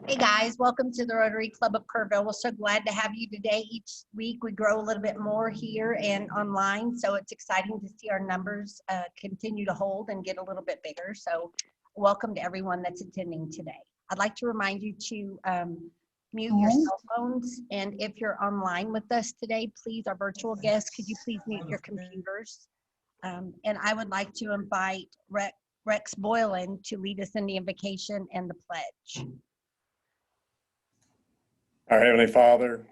Hey guys, welcome to the Rotary Club of Kerrville. We're so glad to have you today. Each week we grow a little bit more here and online, so it's exciting to see our numbers continue to hold and get a little bit bigger. So welcome to everyone that's attending today. I'd like to remind you to mute your cell phones, and if you're online with us today, please, our virtual guests, could you please mute your computers? And I would like to invite Rex Boylan to lead us in the invocation and the pledge. Our Heavenly Father,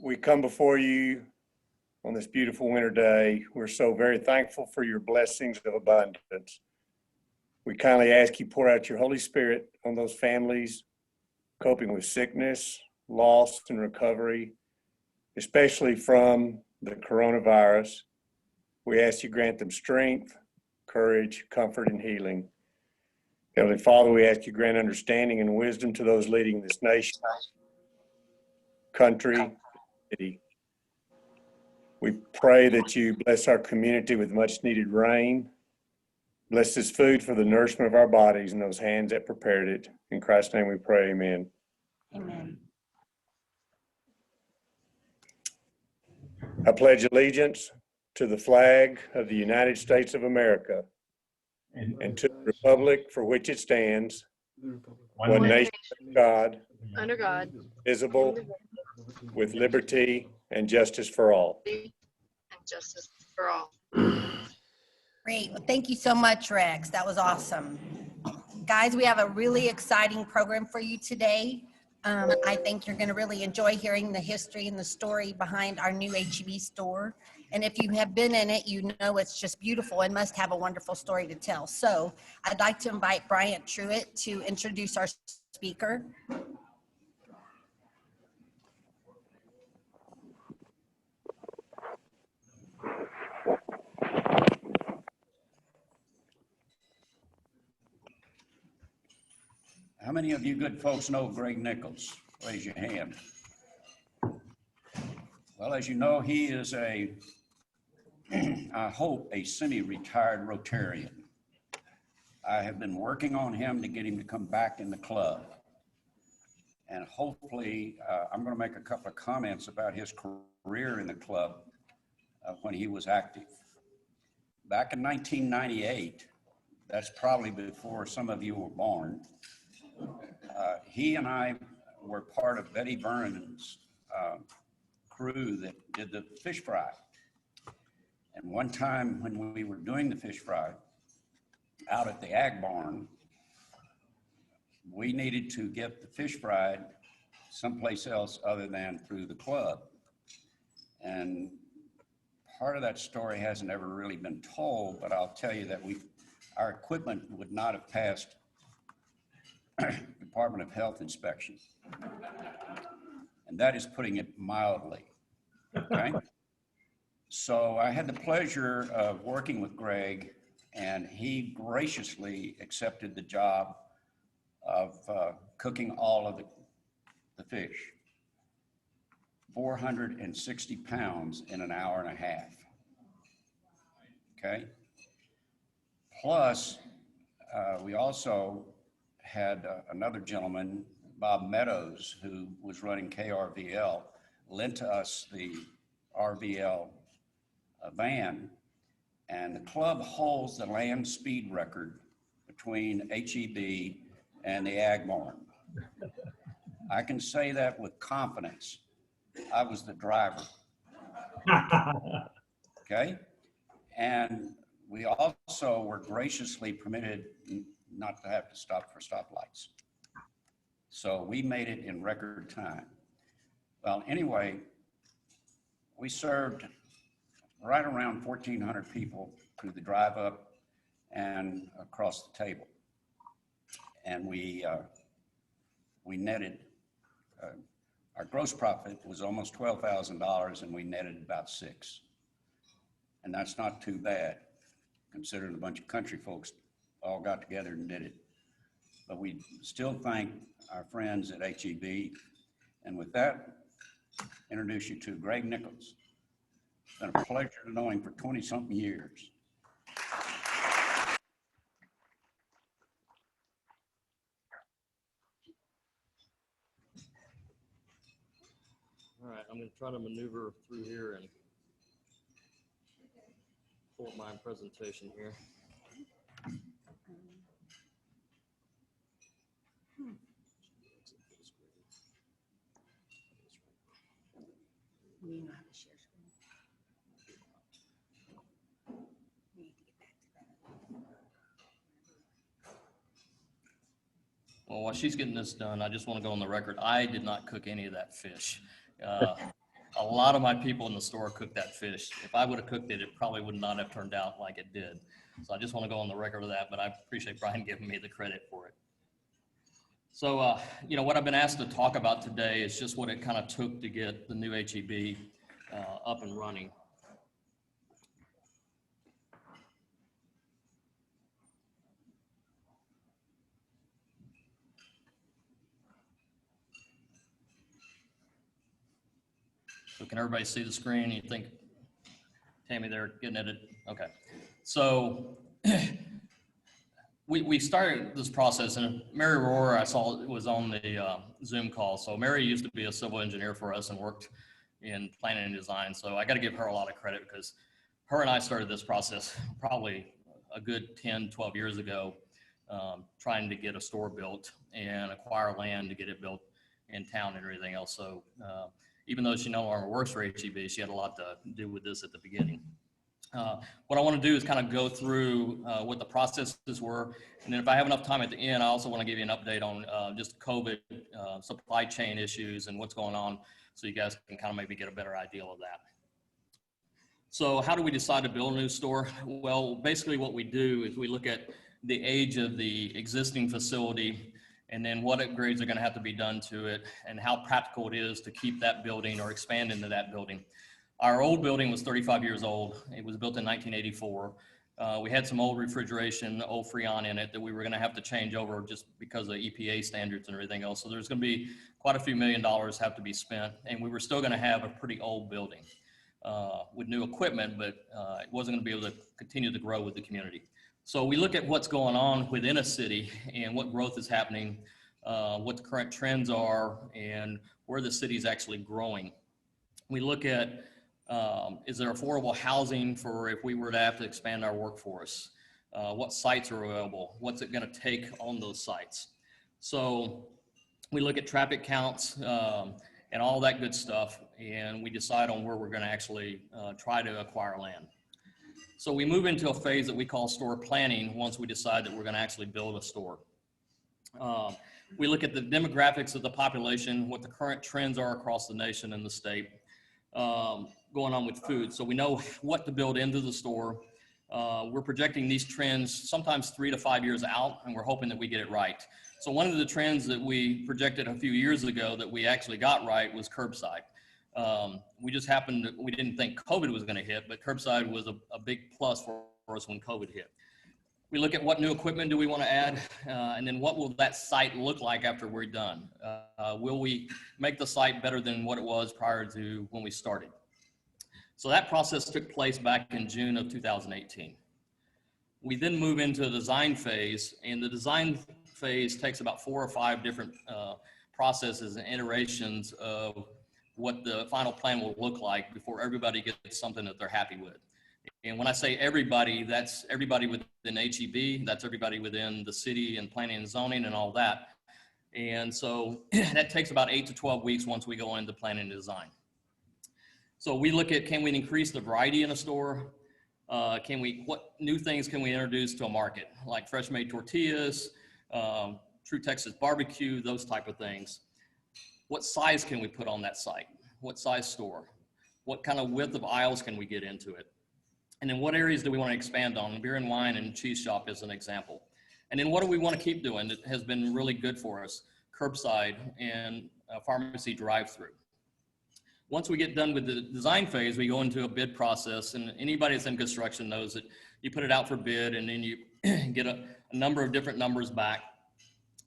we come before you on this beautiful winter day. We're so very thankful for your blessings of abundance. We kindly ask you pour out your Holy Spirit on those families coping with sickness, loss, and recovery, especially from the coronavirus. We ask you grant them strength, courage, comfort, and healing. Heavenly Father, we ask you grant understanding and wisdom to those leading this nation, country, city. We pray that you bless our community with much needed rain. Bless this food for the nourishment of our bodies and those hands that prepared it. In Christ's name we pray, amen. Amen. I pledge allegiance to the flag of the United States of America and to the republic for which it stands, one nation under God, visible, with liberty and justice for all. Great. Well, thank you so much, Rex. That was awesome. Guys, we have a really exciting program for you today. I think you're going to really enjoy hearing the history and the story behind our new HEB store. And if you have been in it, you know it's just beautiful and must have a wonderful story to tell. So I'd like to invite Bryant Truitt to introduce our speaker. How many of you good folks know Greg Nichols? Raise your hand. Well, as you know, he is I hope, a semi-retired Rotarian. I have been working on him to get him to come back in the club. And hopefully, I'm going to make a couple of comments about his career in the club when he was active. Back in 1998, that's probably before some of you were born, he and I were part of Betty Vernon's crew that did the fish fry. And one time when we were doing the fish fry out at the ag barn, we needed to get the fish fried someplace else other than through the club. And part of that story hasn't ever really been told, but I'll tell you that our equipment would not have passed Department of Health inspection. And that is putting it mildly, okay? So I had the pleasure of working with Greg, and he graciously accepted the job of cooking all of the fish. 460 pounds in an hour and a half, okay? Plus, we also had another gentleman, Bob Meadows, who was running KRVL, lent to us the RVL van, and the club holds the land speed record between HEB and the ag barn. I can say that with confidence. I was the driver. Okay? And we also were graciously permitted not to have to stop for stoplights. So we made it in record time. Well, anyway, we served right around 1,400 people through the drive up and across the table. And we netted, our gross profit was almost $12,000 and we netted about $6,000. And that's not too bad, considering a bunch of country folks all got together and did it. But we still thank our friends at HEB. And with that, introduce you to Greg Nichols. It's been a pleasure to know him for 20-something years. I'm going to try to maneuver through here and pull up my presentation here. You know how to share screen. We need to get back to that. Well, while she's getting this done, I just want to go on the record. I did not cook any of that fish. A lot of my people in the store cooked that fish. If I would have cooked it, it probably would not have turned out like it did. So I just want to go on the record of that, but I appreciate Brian giving me the credit for it. So, you know, what I've been asked to talk about today is just what it kind of took to get the new HEB up and running. So can everybody see the screen? You think, Tammy, they're getting it? Okay. So we started this process, and Mary Rohrer, I saw, was on the Zoom call. So Mary used to be a civil engineer for us and worked in planning and design. So I got to give her a lot of credit because her and I started this process probably a good 10, 12 years ago, trying to get a store built and acquire land to get it built in town and everything else. So even though she no longer works for HEB, she had a lot to do with this at the beginning. What I want to do is kind of go through what the processes were. And then if I have enough time at the end, I also want to give you an update on just COVID supply chain issues and what's going on, so you guys can kind of maybe get a better idea of that. So how do we decide to build a new store? Well, basically what we do is we look at the age of the existing facility and then what upgrades are going to have to be done to it and how practical it is to keep that building or expand into that building. Our old building was 35 years old. It was built in 1984. We had some old refrigeration, old Freon in it that we were going to have to change over just because of EPA standards and everything else. So there's going to be quite a few $1 million have to be spent, and we were still going to have a pretty old building with new equipment, but it wasn't going to be able to continue to grow with the community. So we look at what's going on within a city and what growth is happening, what the current trends are, and where the city is actually growing. We look at is there affordable housing for if we were to have to expand our workforce? What sites are available? What's it going to take on those sites? So we look at traffic counts and all that good stuff, and we decide on where we're going to actually try to acquire land. So we move into a phase that we call store planning once we decide that we're going to actually build a store. We look at the demographics of the population, what the current trends are across the nation and the state. Going on with food. So we know what to build into the store. We're projecting these trends sometimes 3 to 5 years out, and we're hoping that we get it right. So one of the trends that we projected a few years ago that we actually got right was curbside. We just happened, we didn't think COVID was going to hit, but curbside was a big plus for us when COVID hit. We look at what new equipment do we want to add, and then what will that site look like after we're done? Will we make the site better than what it was prior to when we started? So that process took place back in June of 2018. We then move into the design phase, and the design phase takes about 4 or 5 different processes and iterations of what the final plan will look like before everybody gets something that they're happy with. And when I say everybody, that's everybody within HEB, that's everybody within the city and planning and zoning and all that. And so that takes about 8 to 12 weeks once we go into planning and design. So we look at, can we increase the variety in a store? What new things can we introduce to a market? Like fresh made tortillas, true Texas barbecue, those type of things. What size can we put on that site? What size store? What kind of width of aisles can we get into it? And then what areas do we want to expand on? Beer and wine and cheese shop is an example. And then what do we want to keep doing that has been really good for us? Curbside and pharmacy drive-through. Once we get done with the design phase, we go into a bid process, and anybody that's in construction knows that you put it out for bid and then you get a number of different numbers back.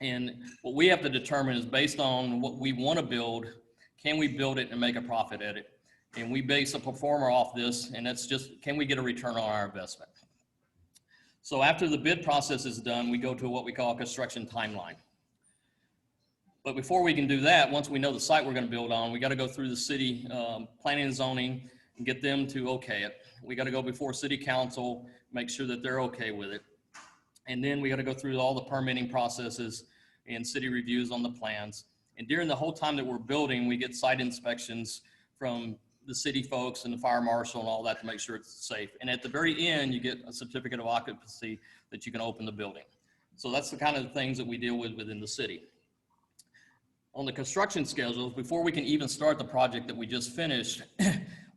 And what we have to determine is based on what we want to build, can we build it and make a profit at it? And we base a performer off this, and that's just, can we get a return on our investment? So after the bid process is done, we go to what we call a construction timeline. But before we can do that, once we know the site we're going to build on, we got to go through the city planning and zoning and get them to okay it. We got to go before city council, make sure that they're okay with it. And then we got to go through all the permitting processes and city reviews on the plans. And during the whole time that we're building, we get site inspections from the city folks and the fire marshal and all that to make sure it's safe. And at the very end, you get a certificate of occupancy that you can open the building. So that's the kind of things that we deal with within the city. On the construction schedules, before we can even start the project that we just finished,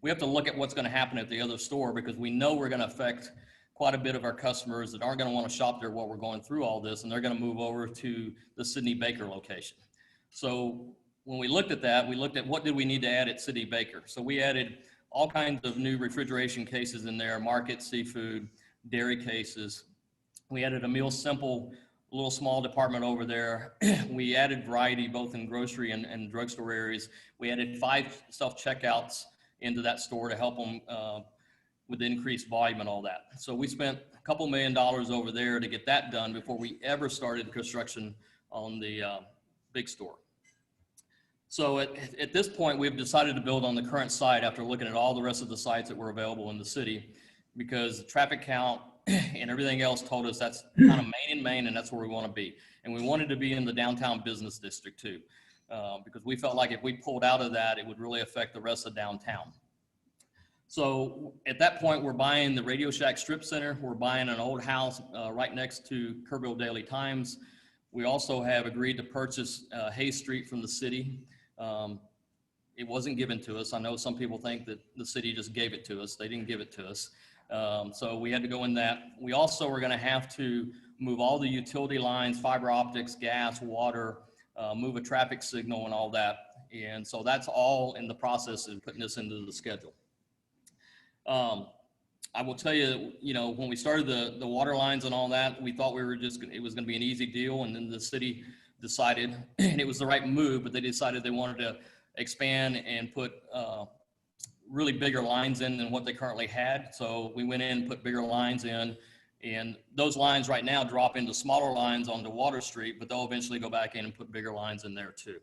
we have to look at what's going to happen at the other store, because we know we're going to affect quite a bit of our customers that aren't going to want to shop there while we're going through all this, and they're going to move over to the Sidney Baker location. So when we looked at that, we looked at what did we need to add at Sidney Baker. So we added all kinds of new refrigeration cases in there, market, seafood, dairy cases. We added a meal simple, little small department over there. We added variety both in grocery and drugstore areas. We added 5 self-checkouts into that store to help them with increased volume and all that. So we spent a couple $1 million over there to get that done before we ever started construction on the big store. So at this point, we've decided to build on the current site after looking at all the rest of the sites that were available in the city, because the traffic count and everything else told us that's kind of main, and that's where we want to be. And we wanted to be in the downtown business district too, because we felt like if we pulled out of that, it would really affect the rest of downtown. So at that point, we're buying the Radio Shack Strip Center. We're buying an old house right next to Kerrville Daily Times. We also have agreed to purchase Hay Street from the city. It wasn't given to us. I know some people think that the city just gave it to us. They didn't give it to us. So we had to go in that. We also were going to have to move all the utility lines, fiber optics, gas, water, move a traffic signal and all that. And so that's all in the process of putting this into the schedule. I will tell you, when we started the water lines and all that, we thought it was going to be an easy deal. And then the city decided, and it was the right move, but they decided they wanted to expand and put really bigger lines in than what they currently had. So we went in and put bigger lines in, and those lines right now drop into smaller lines onto Water Street, but they'll eventually go back in and put bigger lines in there too.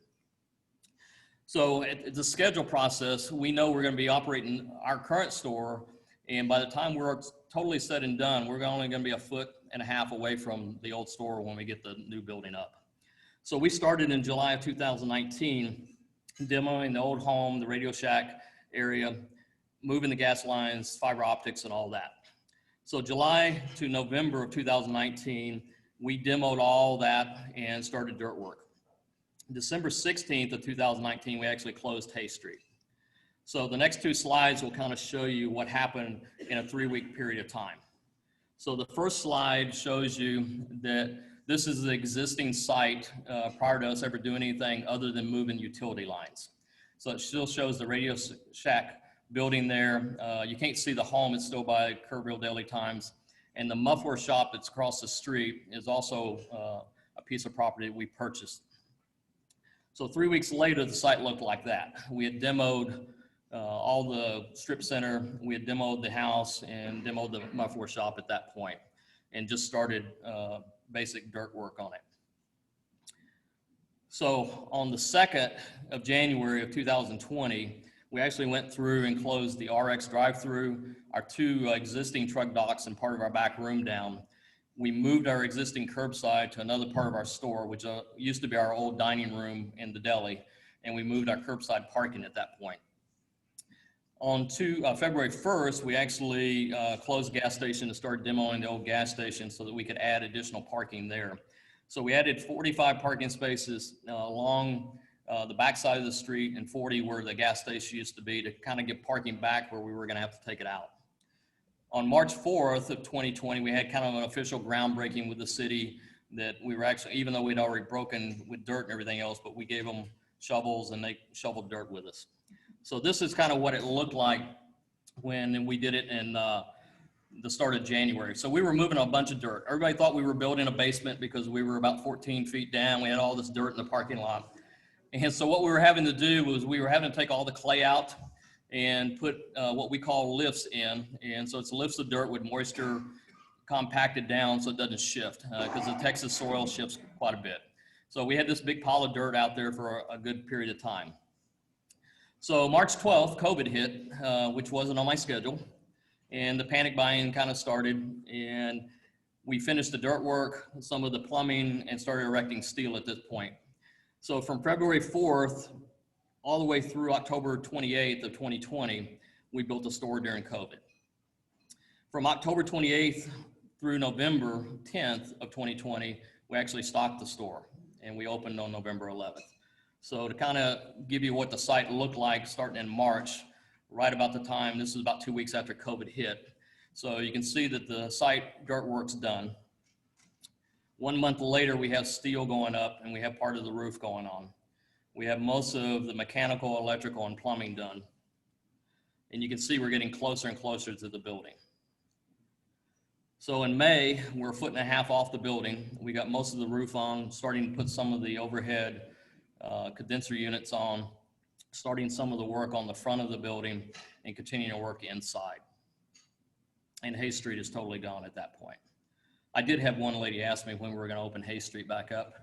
So at the schedule process, we know we're going to be operating our current store, and by the time we're totally said and done, we're only going to be 1.5 feet away from the old store when we get the new building up. So we started in July of 2019, demoing the old home, the Radio Shack area, moving the gas lines, fiber optics, and all that. So July to November of 2019, we demoed all that and started dirt work. December 16th of 2019, we actually closed Hay Street. So the next 2 slides will kind of show you what happened in a 3-week period of time. So the first slide shows you that this is the existing site prior to us ever doing anything other than moving utility lines. So it still shows the Radio Shack building there. You can't see the home, it's still by Kerrville Daily Times. And the muffler shop that's across the street is also a piece of property we purchased. So 3 weeks later, the site looked like that. We had demoed all the strip center, we had demoed the house and demoed the muffler shop at that point, and just started basic dirt work on it. So on the 2nd of January of 2020, we actually went through and closed the RX drive-through, our 2 existing truck docks and part of our back room down. We moved our existing curbside to another part of our store, which used to be our old dining room in the deli, and we moved our curbside parking at that point. On February 1st, we actually closed the gas station and started demoing the old gas station so that we could add additional parking there. So we added 45 parking spaces along the backside of the street and 40 where the gas station used to be, to kind of get parking back where we were going to have to take it out. On March 4th of 2020, we had kind of an official groundbreaking with the city that we were actually, even though we'd already broken with dirt and everything else, but we gave them shovels and they shoveled dirt with us. So this is kind of what it looked like when we did it in the start of January. So we were moving a bunch of dirt. Everybody thought we were building a basement because we were about 14 feet down. We had all this dirt in the parking lot. And so what we were having to do was we were having to take all the clay out and put what we call lifts in. And so it's lifts of dirt with moisture compacted down so it doesn't shift, because the Texas soil shifts quite a bit. So we had this big pile of dirt out there for a good period of time. So March 12th, COVID hit, which wasn't on my schedule. And the panic buying kind of started, and we finished the dirt work, some of the plumbing, and started erecting steel at this point. So from February 4th all the way through October 28th of 2020, we built a store during COVID. From October 28th through November 10th of 2020, we actually stocked the store, and we opened on November 11th. So to kind of give you what the site looked like starting in March, right about the time, this is about 2 weeks after COVID hit. So you can see that the site dirt work's done. 1 month later, we have steel going up, and we have part of the roof going on. We have most of the mechanical, electrical, and plumbing done. And you can see we're getting closer and closer to the building. So in May, we're 1.5 feet off the building. We got most of the roof on, starting to put some of the overhead condenser units on, starting some of the work on the front of the building, and continuing to work inside. And Hay Street is totally gone at that point. I did have one lady ask me when we were going to open Hay Street back up.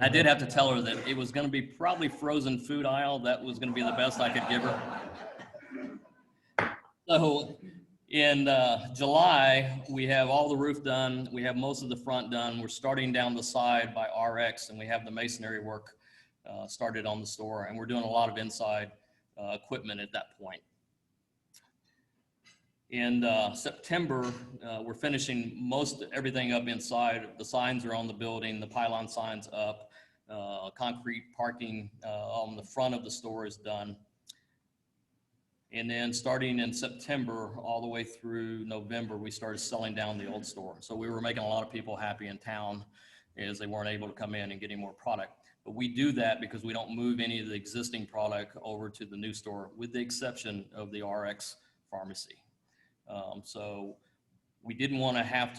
I did have to tell her that it was going to be probably frozen food aisle. That was going to be the best I could give her. So in July, we have all the roof done. We have most of the front done. We're starting down the side by RX, and we have the masonry work started on the store. And we're doing a lot of inside equipment at that point. In September, we're finishing most everything up inside. The signs are on the building, the pylon signs up, concrete parking on the front of the store is done. And then starting in September all the way through November, we started selling down the old store. So we were making a lot of people happy in town as they weren't able to come in and get any more product. But we do that because we don't move any of the existing product over to the new store, with the exception of the RX pharmacy. So we didn't want to have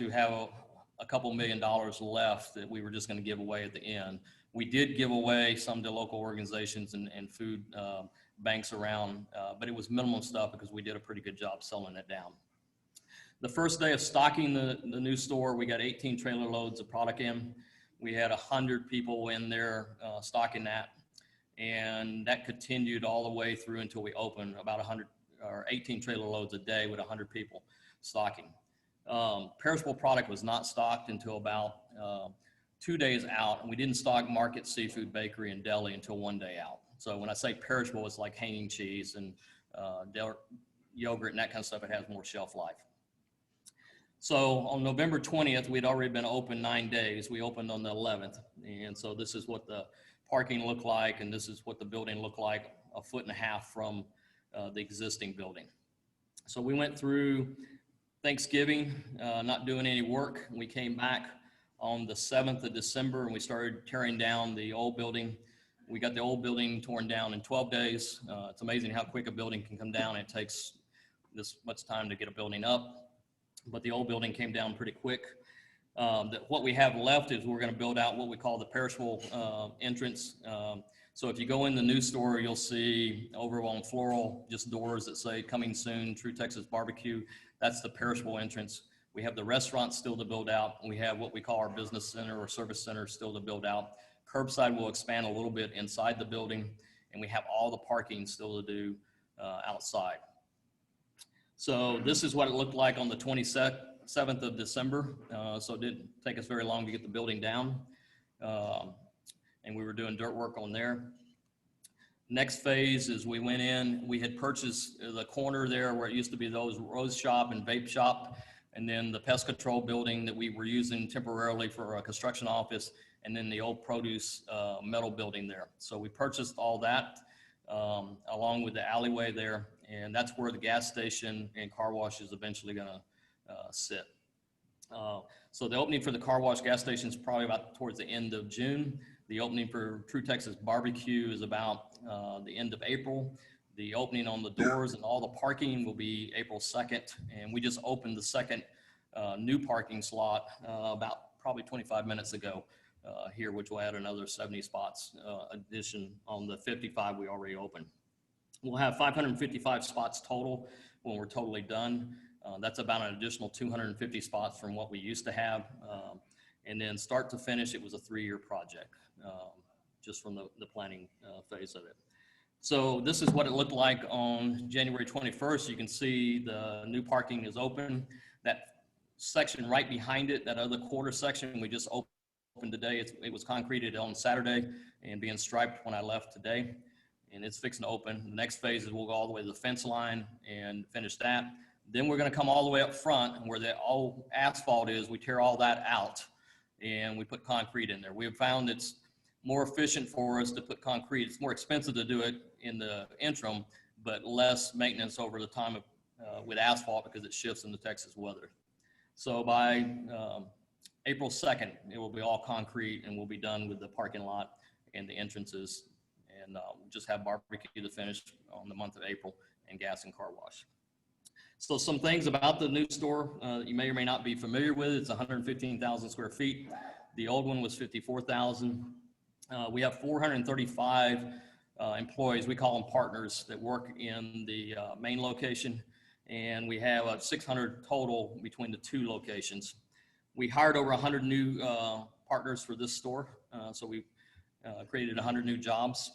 a couple $1 million left that we were just going to give away at the end. We did give away some to local organizations and food banks around, but it was minimum stuff because we did a pretty good job selling it down. The first day of stocking the new store, we got 18 trailer loads of product in. We had 100 people in there stocking that, and that continued all the way through until we opened, about 100 or 18 trailer loads a day with 100 people stocking. Perishable product was not stocked until about 2 days out, and we didn't stock market, seafood, bakery, and deli until 1 day out. So when I say perishable, it's like hanging cheese and yogurt and that kind of stuff. It has more shelf life. So on November 20th, we'd already been open 9 days. We opened on the 11th. And so this is what the parking looked like, and this is what the building looked like 1.5 feet from the existing building. So we went through Thanksgiving, not doing any work. We came back on the 7th of December, and we started tearing down the old building. We got the old building torn down in 12 days. It's amazing how quick a building can come down. It takes this much time to get a building up, but the old building came down pretty quick. What we have left is we're going to build out what we call the perishable entrance. So if you go in the new store, you'll see over on Floral just doors that say coming soon, True Texas Barbecue. That's the perishable entrance. We have the restaurant still to build out. We have what we call our business center or service center still to build out. Curbside will expand a little bit inside the building, and we have all the parking still to do outside. So this is what it looked like on the 27th of December. So it didn't take us very long to get the building down. And we were doing dirt work on there. Next phase is we went in, we had purchased the corner there where it used to be those rose shop and vape shop, and then the pest control building that we were using temporarily for a construction office, and then the old produce metal building there. So we purchased all that along with the alleyway there, and that's where the gas station and car wash is eventually gonna sit. So the opening for the car wash gas station is probably about towards the end of June. The opening for True Texas Barbecue is about the end of April. The opening on the doors and all the parking will be April 2nd. And we just opened the second new parking slot about probably 25 minutes ago here, which will add another 70 spots addition on the 55 we already opened. We'll have 555 spots total when we're totally done. That's about an additional 250 spots from what we used to have. And then start to finish, it was a 3-year project, just from the planning phase of it. So this is what it looked like on January 21st. You can see the new parking is open. That section right behind it, that other quarter section, we just opened today. It was concreted on Saturday and being striped when I left today, and it's fixing to open. The next phase is we'll go all the way to the fence line and finish that. Then we're gonna come all the way up front where the old asphalt is. We tear all that out and we put concrete in there. We have found it's more efficient for us to put concrete. It's more expensive to do it in the interim, but less maintenance over the time of, with asphalt because it shifts in the Texas weather. So by April 2nd, it will be all concrete and we'll be done with the parking lot and the entrances, and we'll just have barbecue to finish on the month of April and gas and car wash. So some things about the new store you may or may not be familiar with. It's 115,000 square feet. The old one was 54,000. We have 435 employees, we call them partners, that work in the main location, and we have 600 total between the 2 locations. We hired over 100 new partners for this store, so we created 100 new jobs.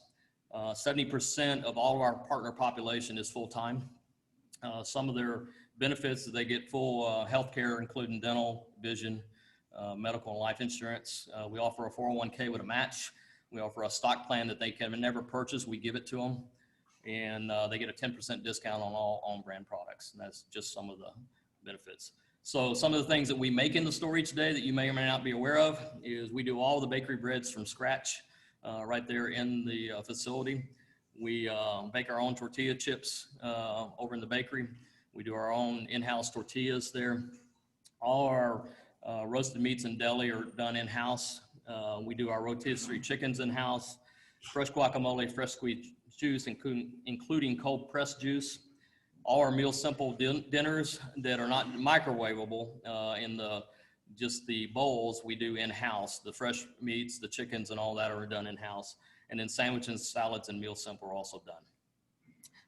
70% of all of our partner population is full-time. Some of their benefits, they get full health care, including dental, vision, medical, and life insurance. We offer a 401k with a match. We offer a stock plan that they can never purchase. We give it to them, and they get a 10% discount on all on-brand products. And that's just some of the benefits. So some of the things that we make in the store each day that you may or may not be aware of is we do all the bakery breads from scratch right there in the facility. We bake our own tortilla chips over in the bakery. We do our own in-house tortillas there. All our roasted meats and deli are done in-house. We do our rotisserie chickens in-house, fresh guacamole, fresh squeezed juice, including cold pressed juice. All our meal simple dinners that are not microwavable in just the bowls, we do in-house. The fresh meats, the chickens, and all that are done in-house. And then sandwiches, salads, and meal simple are also done.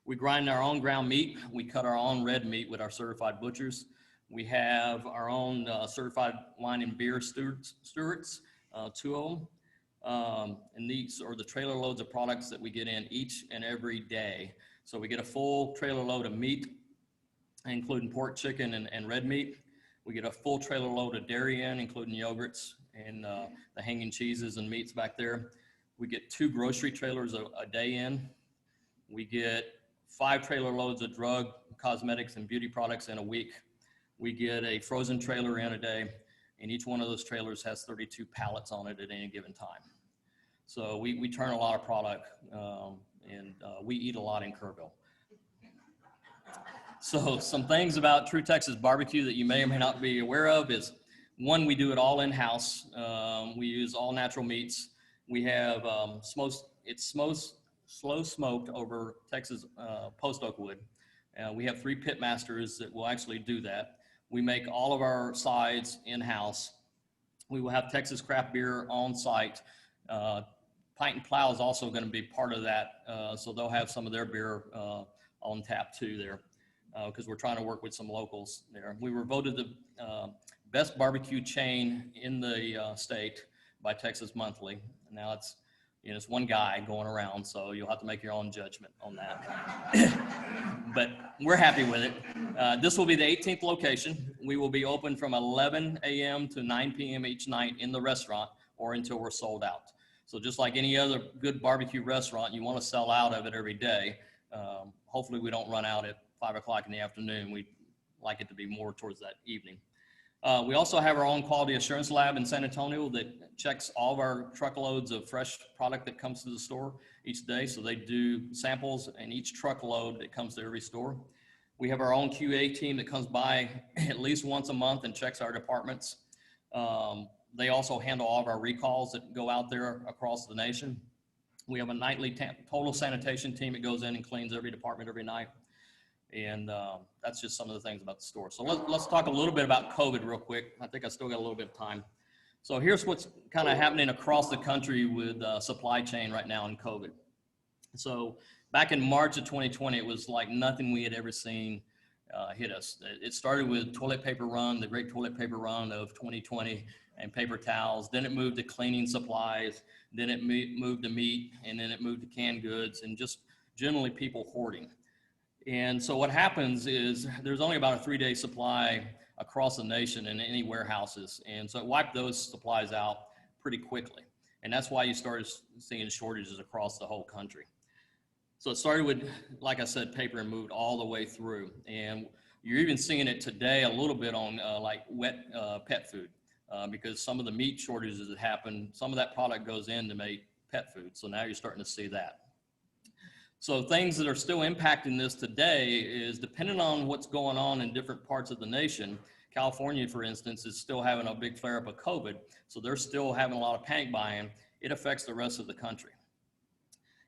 We grind our own ground meat. We cut our own red meat with our certified butchers. We have our own certified wine and beer stewards, 2 of them. And these are the trailer loads of products that we get in each and every day. So we get a full trailer load of meat, including pork, chicken, and red meat. We get a full trailer load of dairy in, including yogurts and the hanging cheeses and meats back there. We get 2 grocery trailers a day in. We get 5 trailer loads of drug, cosmetics, and beauty products in a week. We get a frozen trailer in a day, and each one of those trailers has 32 pallets on it at any given time. So we turn a lot of product, and we eat a lot in Kerrville. So some things about True Texas Barbecue that you may or may not be aware of is, one, we do it all in-house. We use all natural meats. We have slow smoked over Texas post oak wood. We have 3 pit masters that will actually do that. We make all of our sides in-house. We will have Texas craft beer on site. Pint and Plow is also going to be part of that, so they'll have some of their beer on tap too there, because we're trying to work with some locals there. We were voted the best barbecue chain in the state by Texas Monthly. Now it's one guy going around, so you'll have to make your own judgment on that. But we're happy with it. This will be the 18th location. We will be open from 11 a.m. to 9 p.m. each night in the restaurant or until we're sold out. So just like any other good barbecue restaurant, you want to sell out of it every day. Hopefully we don't run out at 5 o'clock in the afternoon. We like it to be more towards that evening. We also have our own quality assurance lab in San Antonio that checks all of our truckloads of fresh product that comes to the store each day. So they do samples in each truckload that comes to every store. We have our own QA team that comes by at least once a month and checks our departments. They also handle all of our recalls that go out there across the nation. We have a nightly total sanitation team that goes in and cleans every department every night. And that's just some of the things about the store. So let's talk a little bit about COVID real quick. I think I still got a little bit of time. So here's what's kind of happening across the country with supply chain right now in COVID. So back in March of 2020, it was like nothing we had ever seen hit us. It started with toilet paper run, the great toilet paper run of 2020. and paper towels. Then it moved to cleaning supplies. Then it moved to meat, and then it moved to canned goods, and just generally people hoarding. And so what happens is there's only about a 3-day supply across the nation in any warehouses. And so it wiped those supplies out pretty quickly. And that's why you started seeing shortages across the whole country. So it started with, like I said, paper, and moved all the way through. And you're even seeing it today a little bit on like wet pet food, because some of the meat shortages that happen, some of that product goes in to make pet food. So now you're starting to see that. So things that are still impacting this today is, depending on what's going on in different parts of the nation. California, for instance, is still having a big flare up of COVID. So they're still having a lot of panic buying. It affects the rest of the country.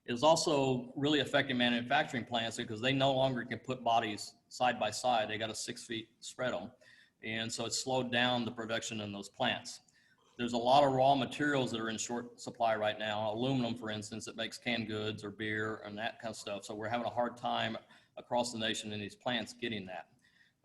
It's also really affecting manufacturing plants because they no longer can put bodies side by side. They got to 6 feet spread them. And so it's slowed down the production in those plants. There's a lot of raw materials that are in short supply right now. Aluminum, for instance, that makes canned goods or beer and that kind of stuff. So we're having a hard time across the nation in these plants getting that.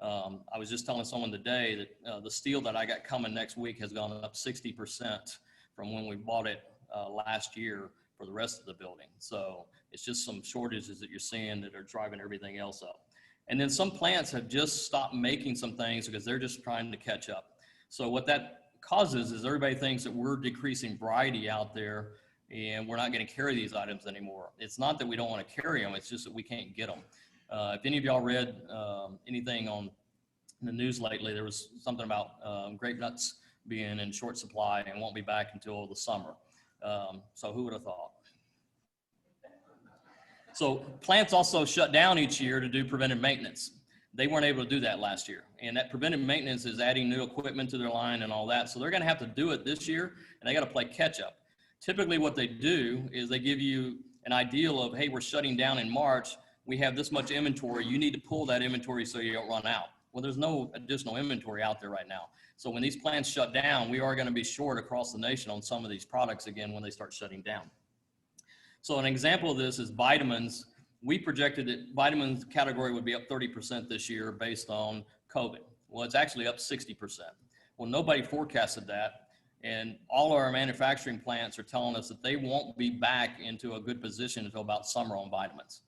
I was just telling someone today that the steel that I got coming next week has gone up 60% from when we bought it last year for the rest of the building. So it's just some shortages that you're seeing that are driving everything else up. And then some plants have just stopped making some things because they're just trying to catch up. So what that causes is everybody thinks that we're decreasing variety out there and we're not going to carry these items anymore. It's not that we don't want to carry them, it's just that we can't get them. If any of y'all read anything on the news lately, there was something about grape nuts being in short supply and won't be back until the summer. So who would have thought? So plants also shut down each year to do preventive maintenance. They weren't able to do that last year. And that preventive maintenance is adding new equipment to their line and all that. So they're going to have to do it this year, and they got to play catch up. Typically what they do is they give you an ideal of, hey, we're shutting down in March. We have this much inventory. You need to pull that inventory so you don't run out. Well, there's no additional inventory out there right now. So when these plants shut down, we are going to be short across the nation on some of these products again when they start shutting down. So an example of this is vitamins. We projected that vitamins category would be up 30% this year based on COVID. Well, it's actually up 60%. Well, nobody forecasted that. And all of our manufacturing plants are telling us that they won't be back into a good position until about summer on vitamins.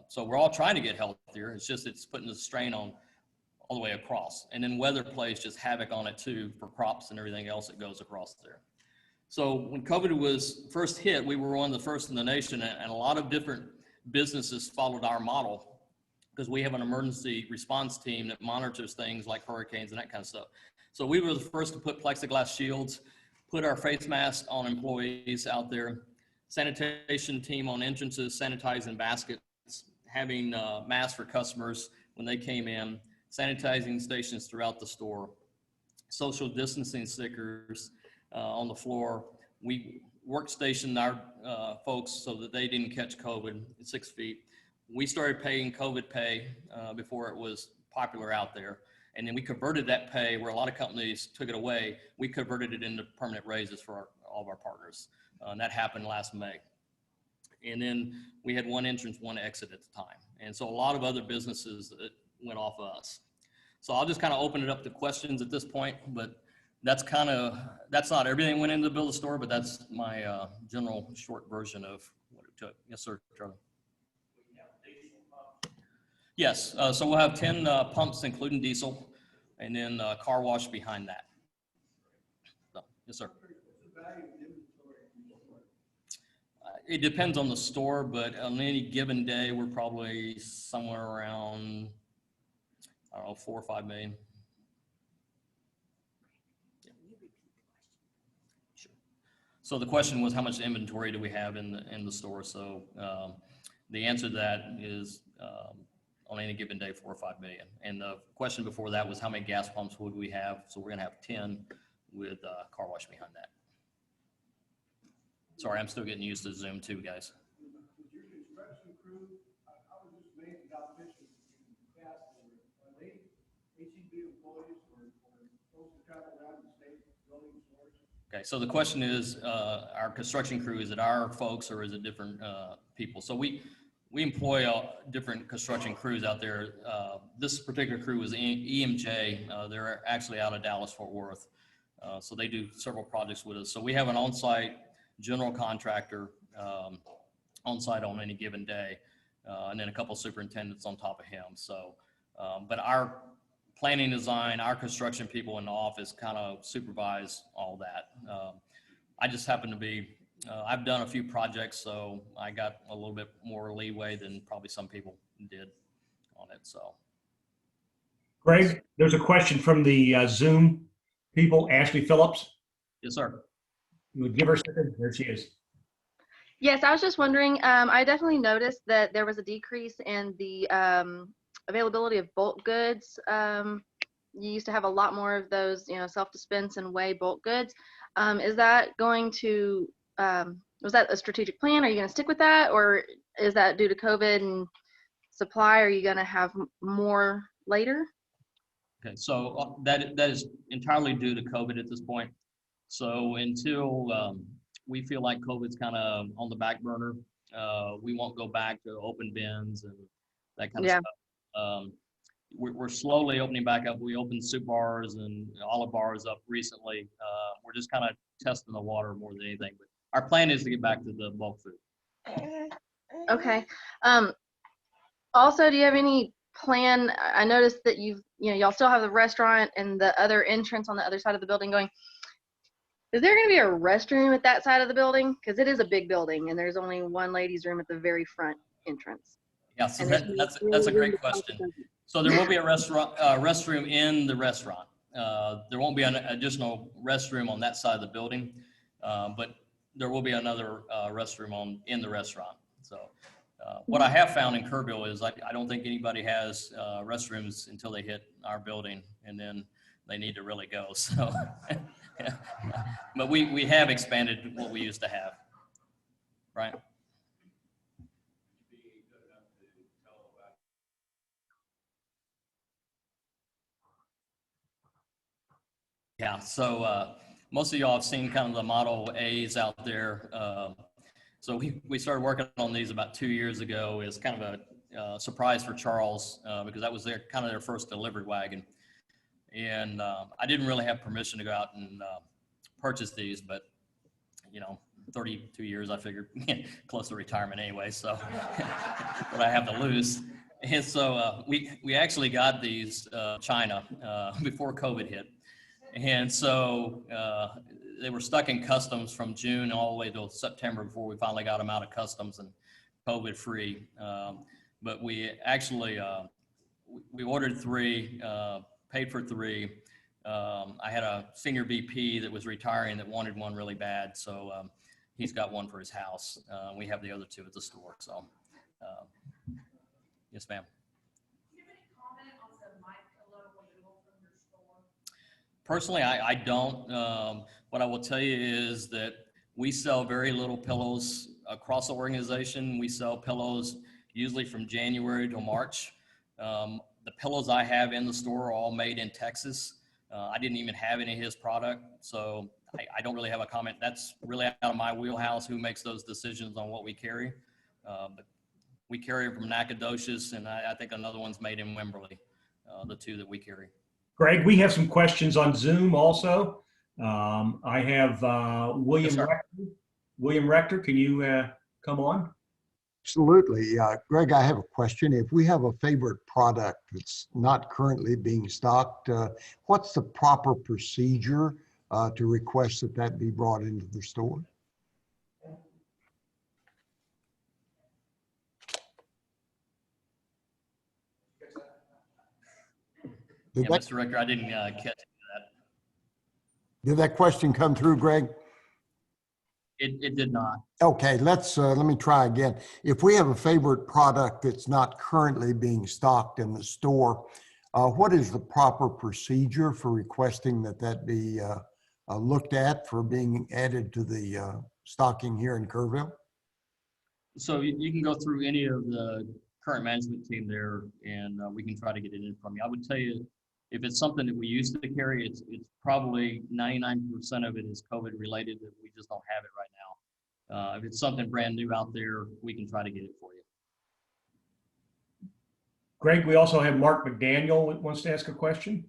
So we're all trying to get healthier. It's just, it's putting the strain on all the way across. And then weather plays just havoc on it too for crops and everything else that goes across there. So when COVID was first hit, we were one of the first in the nation, and a lot of different businesses followed our model because we have an emergency response team that monitors things like hurricanes and that kind of stuff. So we were the first to put plexiglass shields, put our face masks on employees out there, sanitation team on entrances, sanitizing baskets, having masks for customers when they came in, sanitizing stations throughout the store, social distancing stickers on the floor. We workstationed our folks so that they didn't catch COVID at 6 feet. We started paying COVID pay before it was popular out there. And then we converted that pay, where a lot of companies took it away, we converted it into permanent raises for all of our partners. And that happened last May. And then we had one entrance, one exit at the time. And so a lot of other businesses went off of us. So I'll just kind of open it up to questions at this point, but that's not everything went into build a store, but that's my general short version of what it took. Yes, sir, Charlie. Yes, so we'll have 10 pumps, including diesel, and then car wash behind that. So, yes, sir. It depends on the store, but on any given day, we're probably somewhere around, I don't know, 4 or 5 million. So the question was, how much inventory do we have in the store? So the answer to that is on any given day, 4 or 5 million. And the question before that was, how many gas pumps would we have? So we're going to have 10 with car wash behind that. Sorry, I'm still getting used to Zoom too, guys. Your construction crew, I was just amazed about fishing in the past. Are they HEB employees or folks that travel around the state building stores? Okay, so the question is, our construction crew, is it our folks or is it different people? So we employ different construction crews out there. This particular crew is EMJ. They're actually out of Dallas, Fort Worth. So they do several projects with us. So we have an on-site general contractor on-site on any given day, and then a couple superintendents on top of him. So, but our planning design, our construction people in the office kind of supervise all that. I just happen to be, I've done a few projects, so I got a little bit more leeway than probably some people did on it, so. Greg, there's a question from the Zoom people, Ashley Phillips. Yes, sir. You would give her a second. There she is. Yes, I was just wondering, I definitely noticed that there was a decrease in the availability of bulk goods. You used to have a lot more of those, self-dispense and weigh bulk goods. Is that going to, was that a strategic plan? Are you going to stick with that? Or is that due to COVID and supply? Are you going to have more later? Okay, so that is entirely due to COVID at this point. So until we feel like COVID's kind of on the back burner, we won't go back to open bins and that kind of stuff. We're slowly opening back up. We opened soup bars and olive bars up recently. We're just kind of testing the water more than anything. But our plan is to get back to the bulk food. Okay. Also, do you have any plan? I noticed that y'all still have the restaurant and the other entrance on the other side of the building going. Is there going to be a restroom at that side of the building? Because it is a big building and there's only one ladies' room at the very front entrance. Yeah, so that's a great question. So there will be a restroom in the restaurant. There won't be an additional restroom on that side of the building, but there will be another restroom in the restaurant. So what I have found in Kerrville is I don't think anybody has restrooms until they hit our building, and then they need to really go. So, but we have expanded what we used to have, right? Yeah, so most of y'all have seen kind of the Model A's out there. So we started working on these about 2 years ago. It's kind of a surprise for Charles because that was kind of their first delivery wagon. And I didn't really have permission to go out and purchase these, but 32 years, I figured close to retirement anyway, so what I have to lose. And so we actually got these China before COVID hit. And so they were stuck in customs from June all the way till September before we finally got them out of customs and COVID free. But we actually, we ordered 3, paid for 3. I had a senior VP that was retiring that wanted one really bad. So he's got one for his house. We have the other 2 at the store. So yes, ma'am. Personally, I don't. What I will tell you is that we sell very little pillows across the organization. We sell pillows usually from January to March. The pillows I have in the store are all made in Texas. I didn't even have any of his product, so I don't really have a comment. That's really out of my wheelhouse, who makes those decisions on what we carry. But we carry them from Nacogdoches, and I think another one's made in Wimberley, the 2 that we carry. Greg, we have some questions on Zoom also. I have William Yes, sir. Rector. William Rector, can you come on? Absolutely. Greg, I have a question. If we have a favorite product that's not currently being stocked, what's the proper procedure to request that be brought into the store? Yeah, Mr. Rector, I didn't catch that. Did that question come through, Greg? It did not. Okay, let me try again. If we have a favorite product that's not currently being stocked in the store, what is the proper procedure for requesting that be looked at for being added to the stocking here in Kerrville? So you can go through any of the current management team there, and we can try to get it in from you. I would tell you, if it's something that we used to carry, it's probably 99% of it is COVID related, that we just don't have it right now. If it's something brand new out there, we can try to get it for you. Greg, we also have Mark McDaniel who wants to ask a question.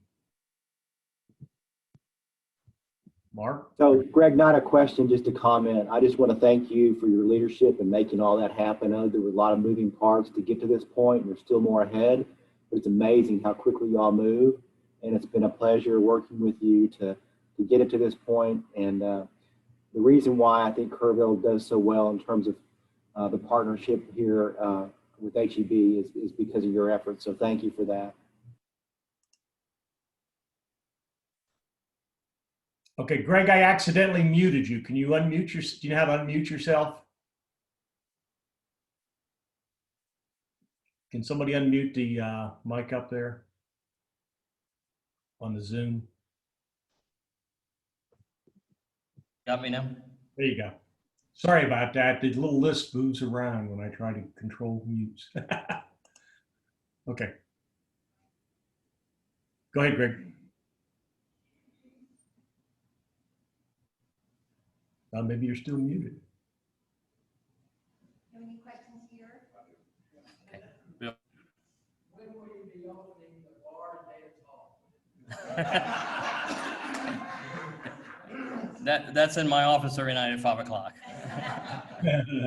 Mark? So Greg, not a question, just a comment. I just want to thank you for your leadership and making all that happen. I know there were a lot of moving parts to get to this point, and there's still more ahead, but it's amazing how quickly y'all move. And it's been a pleasure working with you to get it to this point. And the reason why I think Kerrville does so well in terms of the partnership here with HEB is because of your efforts. So thank you for that. Okay, Greg, I accidentally muted you. Can you unmute do you know how to unmute yourself? Can somebody unmute the mic up there on the Zoom? Got me now? There you go. Sorry about that. The little list moves around when I try to control mutes. Okay. Go ahead, Greg. Maybe you're still muted. Any questions here? Okay. Bill? When will you be opening the bar and dance hall? That's in my office every night at 5 o'clock. Can you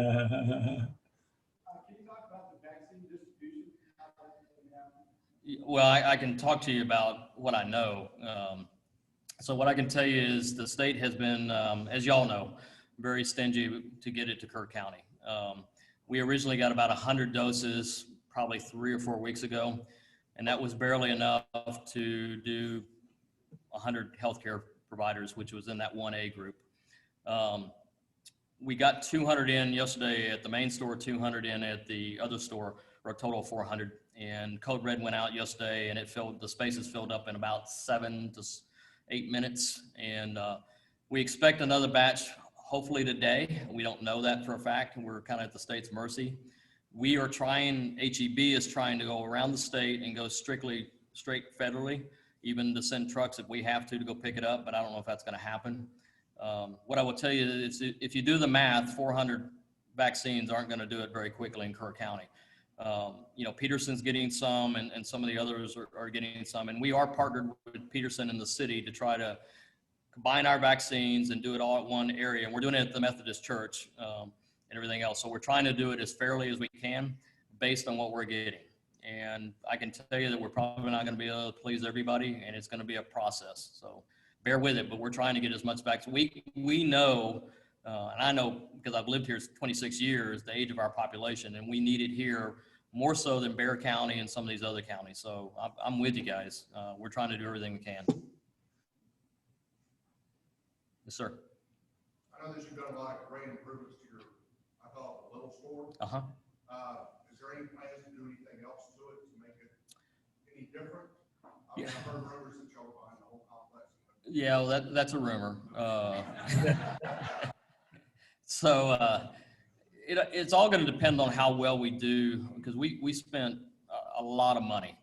talk about the vaccine distribution? How that's going to happen? Well, I can talk to you about what I know. So what I can tell you is the state has been, as y'all know, very stingy to get it to Kerr County. We originally got about 100 doses probably 3 or 4 weeks ago, and that was barely enough to do 100 healthcare providers, which was in that 1A group. We got 200 in yesterday at the main store, 200 in at the other store, for a total of 400. And Code Red went out yesterday, and the spaces filled up in about 7 to 8 minutes. And we expect another batch hopefully today. We don't know that for a fact. We're kind of at the state's mercy. We are trying, HEB is trying to go around the state and go straight federally, even to send trucks if we have to go pick it up, but I don't know if that's going to happen. What I will tell you is if you do the math, 400 vaccines aren't going to do it very quickly in Kerr County. Peterson's getting some, and some of the others are getting some, and we are partnered with Peterson in the city to try to combine our vaccines and do it all at one area. And we're doing it at the Methodist Church and everything else. So we're trying to do it as fairly as we can based on what we're getting. And I can tell you that we're probably not going to be able to please everybody, and it's going to be a process. So bear with it, but we're trying to get as much vaccine. We know, and I know because I've lived here 26 years, the age of our population, and we need it here more so than Bexar County and some of these other counties. So I'm with you guys. We're trying to do everything we can. Yes, sir. I know that you've done a lot of great improvements to your, I call it the little store. Uh-huh. Is there any plans to do anything else to it to make it any different? I mean, Yeah. I've heard rumors that y'all are buying the whole complex. Yeah, well, that's a rumor. So it's all going to depend on how well we do, because we spent a lot of money,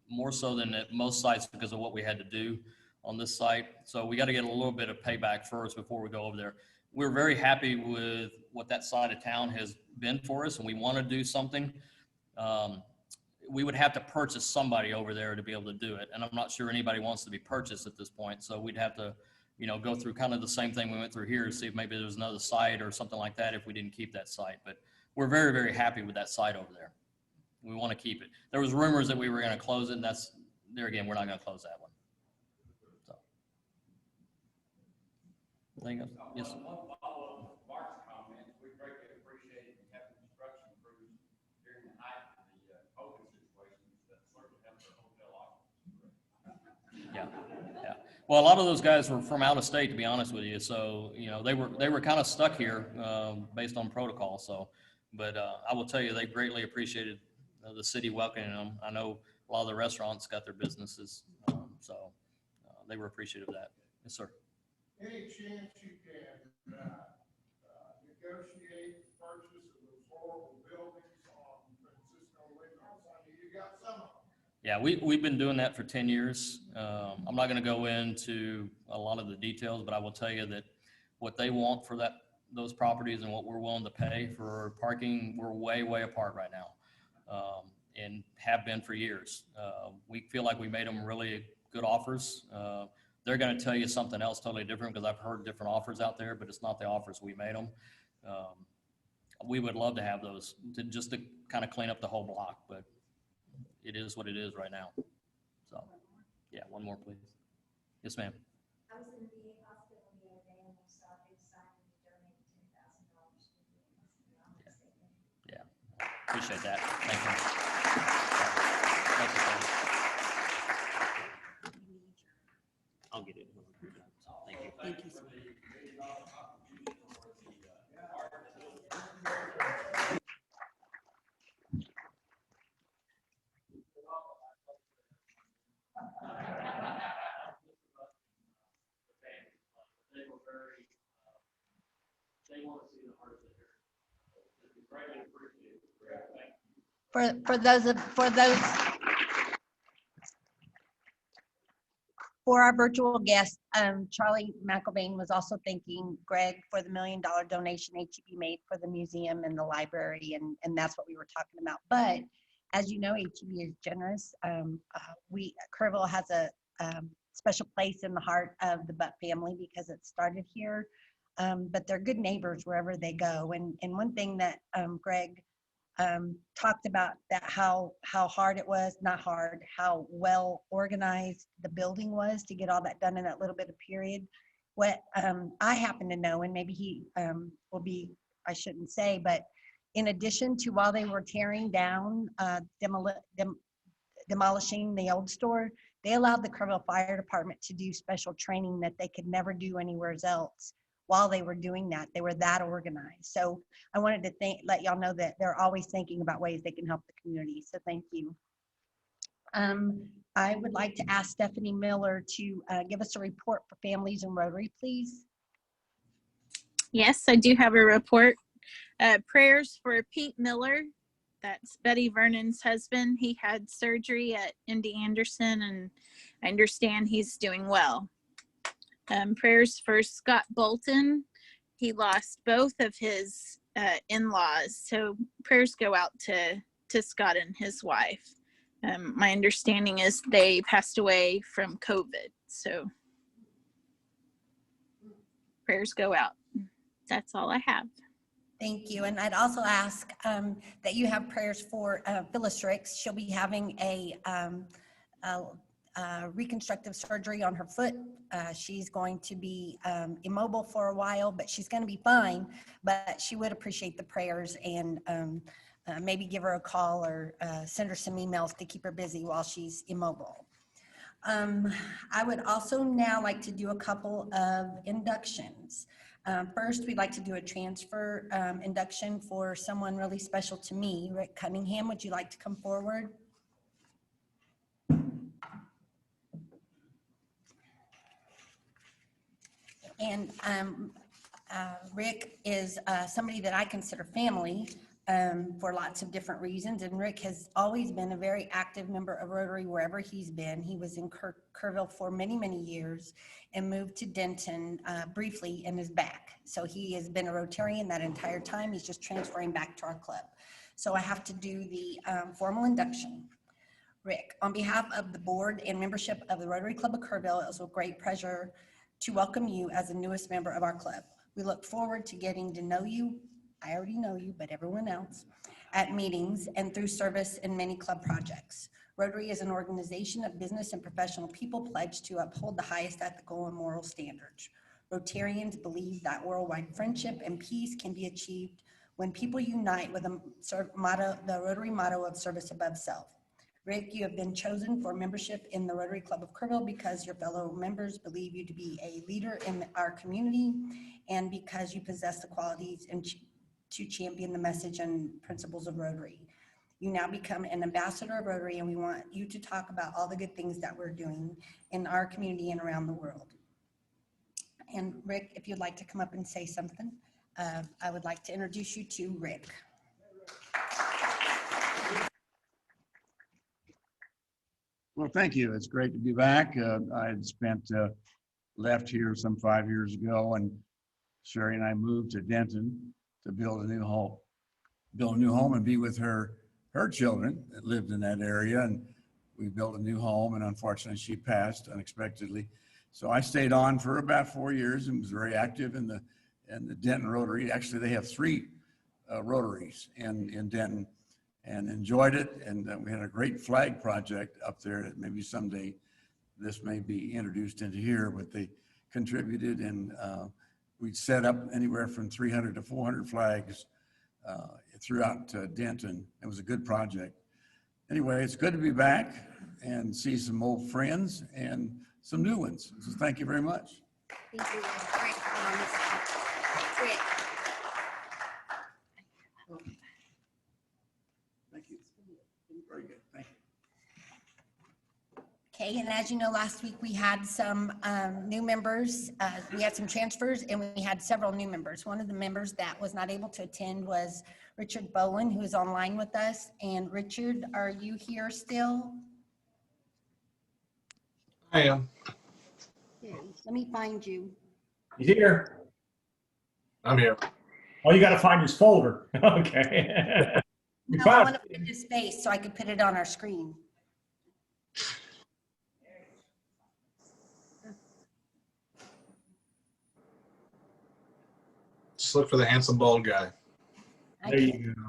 more so than at most sites because of what we had to do on this site. So we got to get a little bit of payback first before we go over there. We're very happy with what that side of town has been for us, and we want to do something. We would have to purchase somebody over there to be able to do it. And I'm not sure anybody wants to be purchased at this point. So we'd have to, go through kind of the same thing we went through here to see if maybe there's another site or something like that if we didn't keep that site. But we're very, very happy with that site over there. We want to keep it. There was rumors that we were going to close it, and there again, we're not going to close that one. So. Anything else? Yes. One follow-up to Mark's comments. We greatly appreciate having construction crews during the height of the COVID situation that certainly helped our hotel occupancy. Yeah. Well, a lot of those guys were from out of state, to be honest with you. So, they were kind of stuck here based on protocol. So, but I will tell you, they greatly appreciated the city welcoming them. I know a lot of the restaurants got their businesses, so they were appreciative of that. Yes, sir. Any chance you can negotiate the purchase of those horrible buildings on Francisco Lake? I mean, you got some of them. Yeah, we've been doing that for 10 years. I'm not going to go into a lot of the details, but I will tell you that what they want for those properties and what we're willing to pay for parking, we're way, way apart right now, and have been for years. We feel like we made them really good offers. they're going to tell you something else totally different, because I've heard different offers out there, but it's not the offers we made them. We would love to have those just to kind of clean up the whole block, but it is what it is right now. So, yeah, one more, please. Yes, ma'am. I was in the VA hospital the other day and I saw a big sign to donate $10,000 to the VA. Yeah, appreciate that. Thank you. Thank you, sir. I'll get it. Thank you. Thank you, sir. For our virtual guests, Charlie McElvain was also thanking Greg for the $1 million donation HEB made for the museum and the library, and that's what we were talking about. But as you know, HEB is generous. Kerrville has a special place in the heart of the Butt family because it started here, but they're good neighbors wherever they go. And one thing that Greg talked about, that how hard it was, not hard, how well organized the building was to get all that done in that little bit of period. What I happen to know, and maybe he will be, I shouldn't say, but in addition to while they were tearing down, demolishing the old store, they allowed the Kerrville Fire Department to do special training that they could never do anywhere else. While they were doing that, they were that organized. So I wanted to let y'all know that they're always thinking about ways they can help the community. So thank you. I would like to ask Stephanie Miller to give us a report for families in Rotary, please. Yes, I do have a report. Prayers for Pete Miller. That's Betty Vernon's husband. He had surgery at MD Anderson, and I understand he's doing well. Prayers for Scott Bolton. He lost both of his in-laws, so prayers go out to Scott and his wife. My understanding is they passed away from COVID, so prayers go out. That's all I have. Thank you. And I'd also ask that you have prayers for Phyllis Ricks. She'll be having a reconstructive surgery on her foot. She's going to be immobile for a while, but she's going to be fine. But she would appreciate the prayers, and maybe give her a call or send her some emails to keep her busy while she's immobile. I would also now like to do a couple of inductions. First, we'd like to do a transfer induction for someone really special to me. Rick Cunningham, would you like to come forward? And Rick is somebody that I consider family for lots of different reasons. And Rick has always been a very active member of Rotary wherever he's been. He was in Kerrville for many, many years and moved to Denton briefly and is back. So he has been a Rotarian that entire time. He's just transferring back to our club. So I have to do the formal induction. Rick, on behalf of the board and membership of the Rotary Club of Kerrville, it was a great pleasure to welcome you as the newest member of our club. We look forward to getting to know you. I already know you, but everyone else, at meetings and through service in many club projects. Rotary is an organization of business and professional people pledged to uphold the highest ethical and moral standards. Rotarians believe that worldwide friendship and peace can be achieved when people unite with the Rotary motto of service above self. Rick, you have been chosen for membership in the Rotary Club of Kerrville because your fellow members believe you to be a leader in our community, and because you possess the qualities and to champion the message and principles of Rotary. You now become an ambassador of Rotary, and we want you to talk about all the good things that we're doing in our community and around the world. And Rick, if you'd like to come up and say something, I would like to introduce you to Rick. Well, thank you. It's great to be back. I had left here some 5 years ago, and Sherry and I moved to Denton to build a new home and be with her children that lived in that area. And we built a new home, and unfortunately she passed unexpectedly So I stayed on for about 4 years and was very active in the Denton Rotary. Actually, they have 3 Rotaries in Denton, and enjoyed it. And we had a great flag project up there that maybe someday this may be introduced into here, but they contributed, and we set up anywhere from 300 to 400 flags throughout Denton. It was a good project. Anyway, it's good to be back and see some old friends and some new ones. So thank you very much. Thank you. Great. Great. Thank you. Very good. Thank you. Okay, and as you know, last week we had some new members. We had some transfers and we had several new members. One of the members that was not able to attend was Richard Bowen, who is online with us. And Richard, are you here still? I am. Okay, let me find you. He's here. I'm here. Oh, you got to find his folder. Okay. You No, I found want to put his face so I could put it on our screen. Just look for the handsome bald guy. There you go.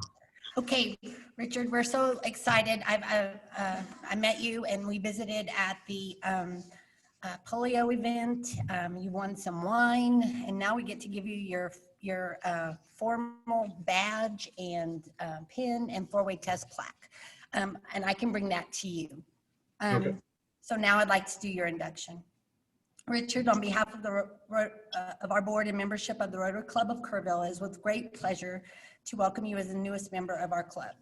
Okay, Richard, we're so excited. I met you and we visited at the polio event. You won some wine, and now we get to give you your formal badge and pin and 4-way test plaque. And I can bring that to you. Okay. So now I'd like to do your induction. Richard, on behalf of of our board and membership of the Rotary Club of Kerrville, it is with great pleasure to welcome you as the newest member of our club.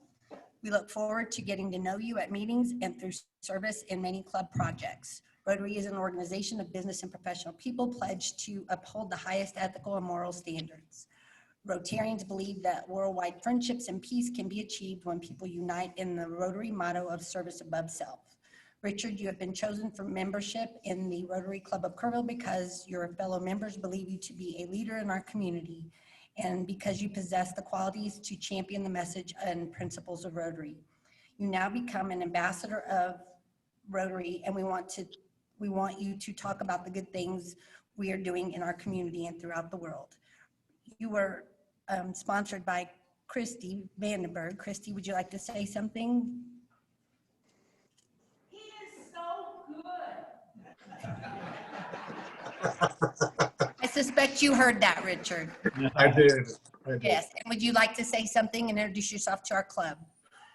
We look forward to getting to know you at meetings and through service in many club projects. Rotary is an organization of business and professional people pledged to uphold the highest ethical and moral standards. Rotarians believe that worldwide friendships and peace can be achieved when people unite in the Rotary motto of service above self. Richard, you have been chosen for membership in the Rotary Club of Kerrville because your fellow members believe you to be a leader in our community and because you possess the qualities to champion the message and principles of Rotary. You now become an ambassador of Rotary, and we want you to talk about the good things we are doing in our community and throughout the world. You were sponsored by Christy Vandenberg. Christy, would you like to say something? He is so good. I suspect you heard that, Richard. I did. Yes, and would you like to say something and introduce yourself to our club?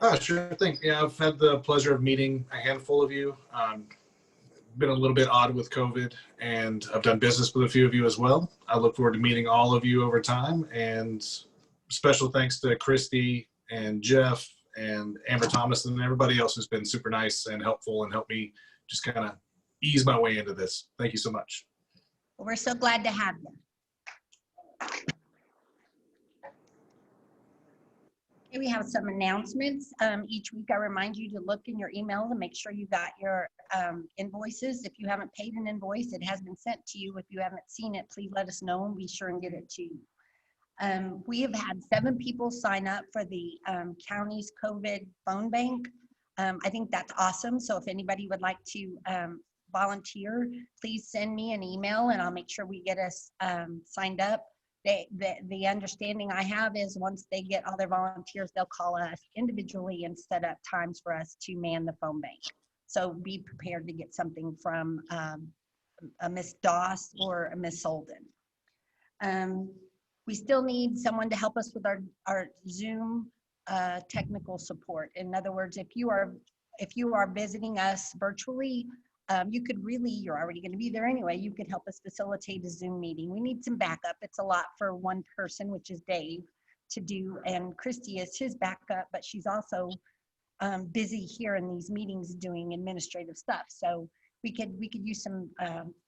Oh, sure thing. Yeah, I've had the pleasure of meeting a handful of you. Been a little bit odd with COVID, and I've done business with a few of you as well. I look forward to meeting all of you over time, and special thanks to Christy and Jeff and Amber Thomas and everybody else who's been super nice and helpful and helped me just kind of ease my way into this. Thank you so much. Well, we're so glad to have you. Okay, we have some announcements. Each week I remind you to look in your email to make sure you got your invoices. If you haven't paid an invoice, it has been sent to you. If you haven't seen it, please let us know and be sure and get it to you. We have had 7 people sign up for the county's COVID phone bank. I think that's awesome. So if anybody would like to volunteer, please send me an email and I'll make sure we get us signed up. The understanding I have is once they get all their volunteers, they'll call us individually and set up times for us to man the phone bank. So be prepared to get something from a Miss Doss or a Miss Solden. We still need someone to help us with our Zoom technical support. In other words, if you are visiting us virtually, you could really, you're already going to be there anyway, you could help us facilitate a Zoom meeting. We need some backup. It's a lot for one person, which is Dave, to do, and Christy is his backup, but she's also busy here in these meetings doing administrative stuff. So we could use some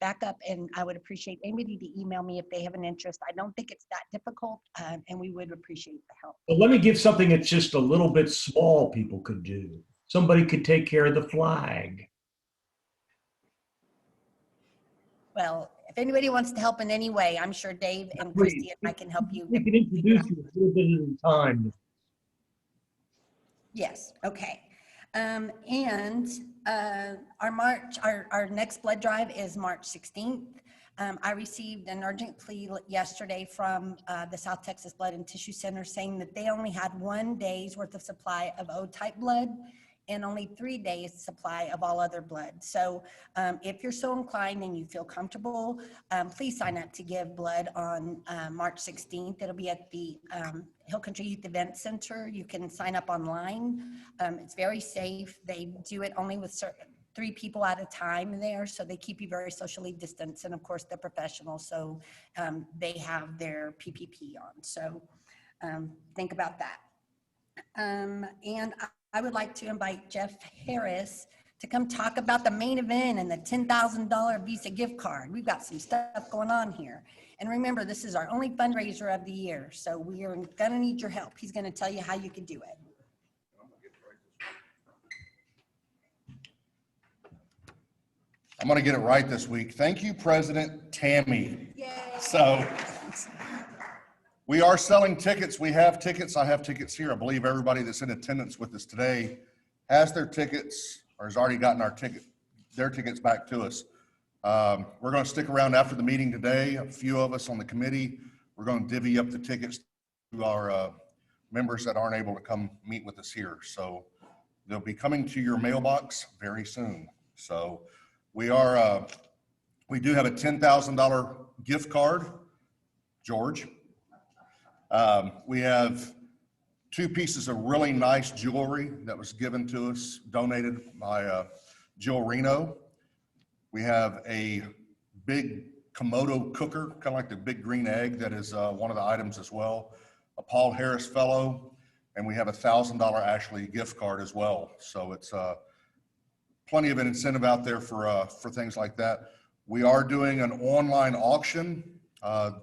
backup, and I would appreciate anybody to email me if they have an interest. I don't think it's that difficult, and we would appreciate the help. Well, let me give something that's just a little bit small people could do. Somebody could take care of the flag. Well, if anybody wants to help in any way, I'm sure Dave and Christy and I can help you. We can introduce you a little bit at a time. Yes, okay. And our next blood drive is March 16th. I received an urgent plea yesterday from the South Texas Blood and Tissue Center saying that they only had 1 day's worth of supply of O-type blood and only 3 days supply of all other blood. So if you're so inclined and you feel comfortable, please sign up to give blood on March 16th. It'll be at the Hill Country Youth Event Center. You can sign up online. It's very safe. They do it only with 3 people at a time there, so they keep you very socially distanced. And of course, they're professionals, so they have their PPP on. So think about that. And I would like to invite Jeff Harris to come talk about the main event and the $10,000 Visa gift card. We've got some stuff going on here. And remember, this is our only fundraiser of the year, so we are gonna need your help. He's gonna tell you how you can do it. I'm going to get it right this week. Thank you, President Tammy. Yay. So we are selling tickets. We have tickets. I have tickets here. I believe everybody that's in attendance with us today has their tickets or has already gotten their tickets back to us. We're going to stick around after the meeting today. A few of us on the committee, we're going to divvy up the tickets to our members that aren't able to come meet with us here. So they'll be coming to your mailbox very soon. So we do have a $10,000 gift card, George. We have 2 pieces of really nice jewelry that was given to us, donated by Jill Reno. We have a big Komodo cooker, kind of like the big green egg, that is one of the items as well. A Paul Harris Fellow, and we have a $1,000 Ashley gift card as well. So it's plenty of an incentive out there for things like that. We are doing an online auction.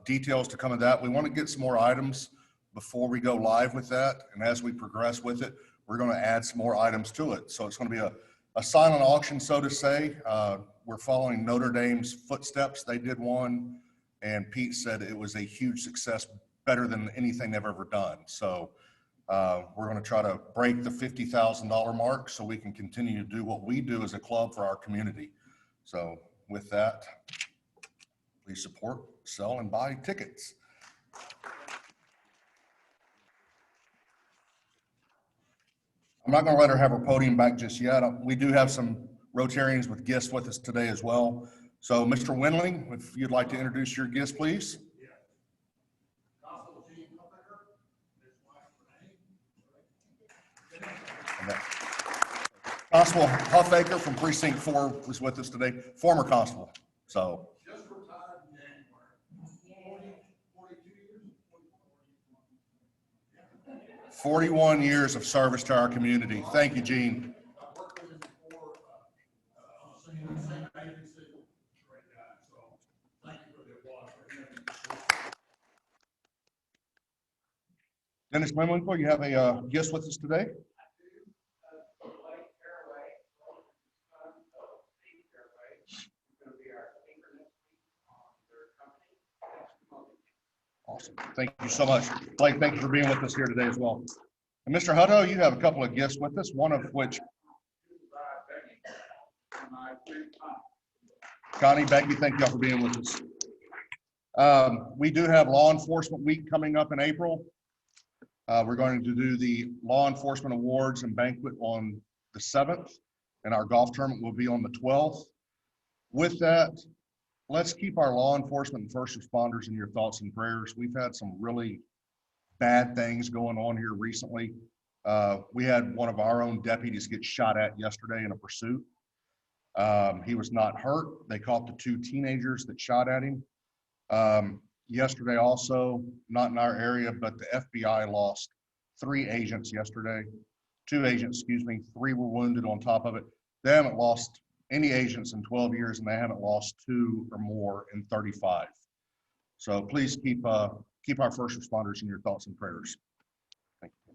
Details to come of that. We want to get some more items before we go live with that. And as we progress with it, we're going to add some more items to it. So it's going to be a silent auction, so to say. We're following Notre Dame's footsteps. They did one, and Pete said it was a huge success, better than anything they've ever done. So we're going to try to break the $50,000 mark so we can continue to do what we do as a club for our community. So with that, please support, sell, and buy tickets. I'm not going to let her have her podium back just yet. We do have some Rotarians with gifts with us today as well. So Mr. Winling, if you'd like to introduce your gifts, please. Constable Huffaker from Precinct 4 was with us today, former constable. So. Just retired in January. 41 years of service to our community. Thank you, Gene. I've worked with him before on the same agency. Great guy. So thank you for the applause for him. Dennis Wimwinkle, you have a guest with us today. Awesome. Thank you so much. Blake, thank you for being with us here today as well. And Mr. Hutto, you have a couple of gifts with us, one of which. Connie, Becky, thank y'all for being with us. We do have Law Enforcement Week coming up in April. We're going to do the Law Enforcement Awards and Banquet on the 7th, and our golf tournament will be on the 12th. With that, let's keep our law enforcement and first responders in your thoughts and prayers. We've had some really bad things going on here recently. We had one of our own deputies get shot at yesterday in a pursuit. He was not hurt. They caught the 2 teenagers that shot at him. Yesterday also, not in our area, but the FBI lost 3 agents yesterday. 2 agents, excuse me, 3 were wounded on top of it. They haven't lost any agents in 12 years, and they haven't lost 2 or more in 35. So please keep our first responders in your thoughts and prayers. Thank you.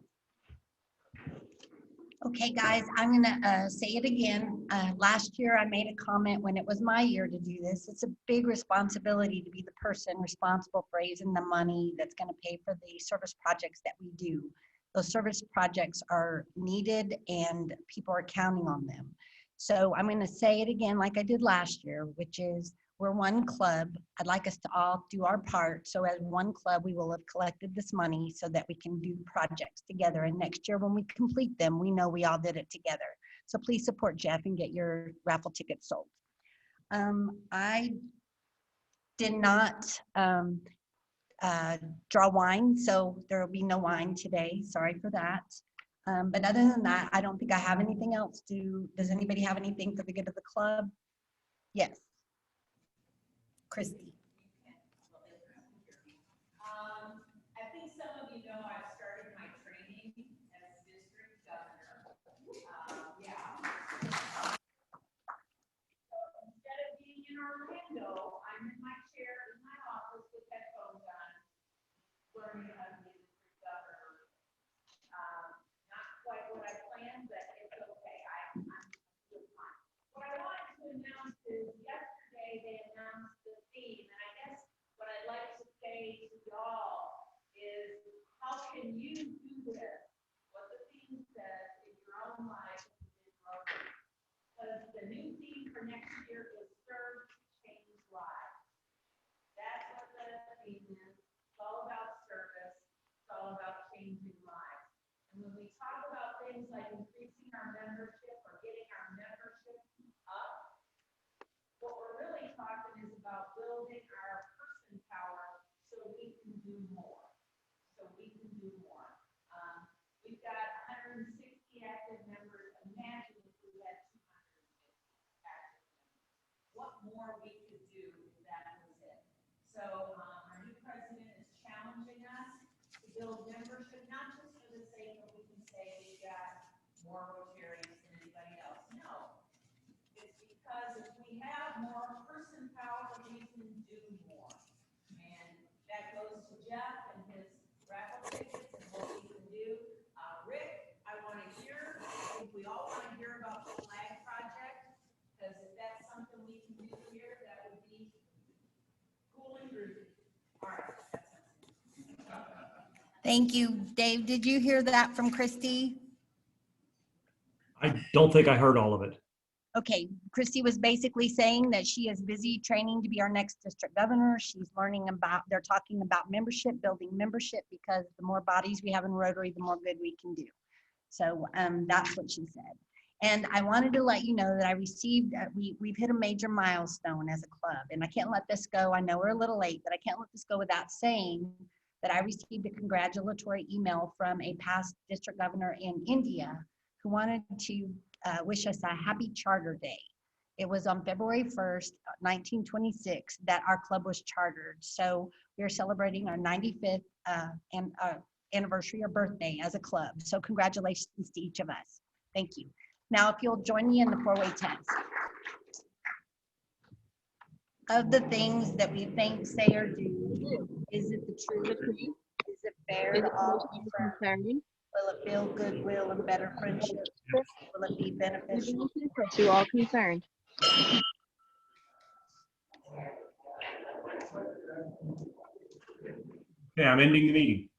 Okay, guys, I'm gonna say it again. Last year I made a comment when it was my year to do this. It's a big responsibility to be the person responsible for raising the money that's gonna pay for the service projects that we do. those service projects are needed and people are counting on them. So I'm going to say it again like I did last year, which is we're one club. I'd like us to all do our part. So as one club, we will have collected this money so that we can do projects together. And next year when we complete them, we know we all did it together. So please support Jeff and get your raffle tickets sold. I did not draw wine, so there will be no wine today. Sorry for that. But other than that, I don't think I have anything else to. Does anybody have anything for the good of the club? Yes. Christy. I think some of you know I've started my training as district governor. So instead of being in Orlando, I'm in my chair in my office with headphones on, learning how to be a district governor. Not quite what I planned, but it's okay. I'm doing fine. What I wanted to announce is yesterday they announced the theme, and I guess what I'd like to say to y'all is how can you do this? What the theme says in your own life in Rotary. Because the new theme for next year is serve, change lives. That's what the theme is. It's all about service. It's all about changing lives. And when we talk about things like increasing our membership or getting our membership up, what we're really talking is about building our person power so we can do more. We've got 160 active members. Imagine if we had 250 active members. What more we could do if that was it. So our new president is challenging us to build membership, not just for the sake of we can say we've got more Rotarians than anybody else. No. It's because if we have more person power, we can do more. And that goes to Jeff and his raffle tickets and what we can do. Rick, I want to hear, I think we all want to hear about the flag project, because if that's something we can do here, that would be cool and groovy. All right, that's it. Thank you, Dave. Did you hear that from Christy? I don't think I heard all of it. Okay, Christy was basically saying that she is busy training to be our next district governor. She's learning about, they're talking about membership, building membership, because the more bodies we have in Rotary, the more good we can do. So that's what she said. And I wanted to let you know that I received, we've hit a major milestone as a club, and I can't let this go. I know we're a little late, but I can't let this go without saying that I received a congratulatory email from a past district governor in India who wanted to wish us a happy Charter Day. It was on February 1st, 1926 that our club was chartered. So we're celebrating our 95th anniversary or birthday as a club. So congratulations to each of us. Thank you. Now, if you'll join me in the four-way test. Of the things that we think, say, or do, is it the truth? Is it fair to all concerned? Will it build goodwill and better friendship? Will it be beneficial to all concerned? Okay, I'm ending the meeting.